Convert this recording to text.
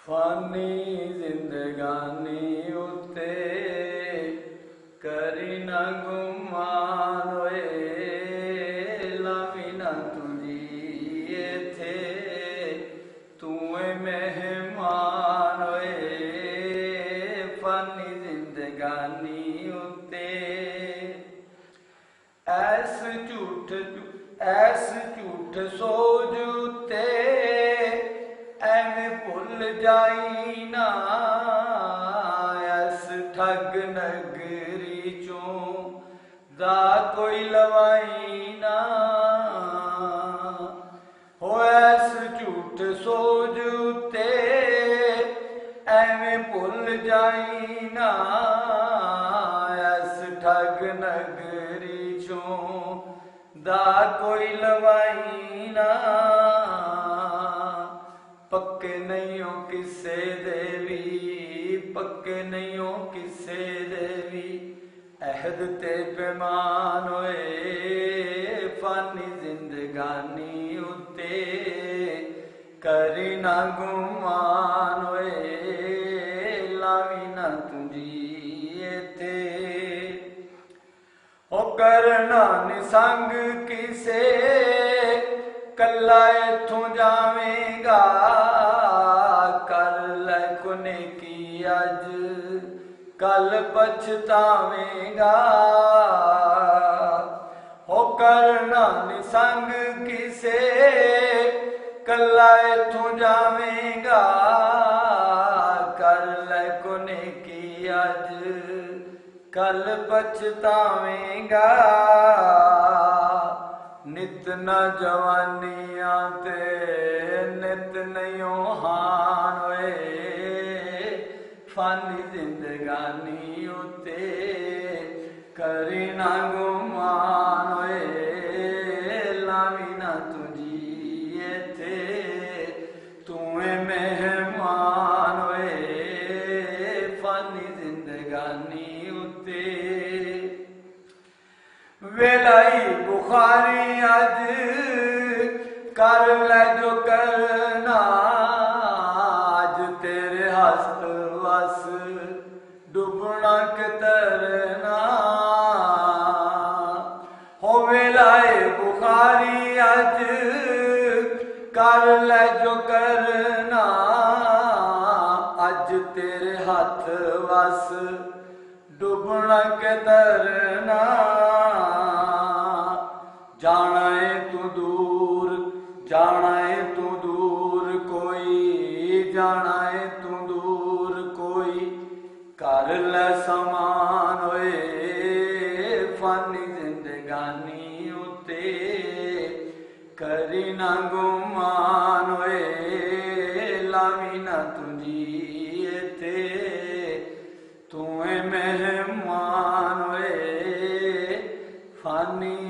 फानी जिंदगानी उत्ते करी ना गुमान होए लावी ना तुझी इत्थे तू मेहमान होए फानी जिंदगानी उत्ते ऐस झूठ सोच उत्ते एवें भुल जाई ना ऐस ठग नगरी चों दा कोई लवाई ना हो ऐस झूठ सोच उत्ते एवें भुल जाई ना ऐस ठग नगरी चों दा कोई लवाई ना पक्के नहीं हो किसे देवी पक्के नहीं हो किसे देवी अहद ते पैमान होए फानी जिंदगानी उत्ते करी ना गुमान होए लावी ना तुझी इत्थे ओ करना निसंग किसे कला इथों जावेगा कर लै कुने की अज कल पछतावेगा हो करना निसंग किसे कला इथों जावेगा कर लै कुने की अज कल पछतावेगा नित न जवानियां ते नित नहीं हान होए फानी जिंदगानी उत्ते करी ना गुमान होए लावी ना तुझी इत्थे तू मेहमान होए फानी जिंदगानी उत्ते वेलाई बुखारी अज कर ले जो करना अज तेरे हस्त वस डुबना के तरना हो वेलाई बुखारी अज कर ले जो करना अज तेरे हथ वस डुबना के तरना जाना है तू दूर कोई जाना है तू दूर कोई कर ले समान होए फानी जिंदगानी उत्ते करी ना गुमान होए लावी ना तुझी इत्थे तू मेहमान होए फानी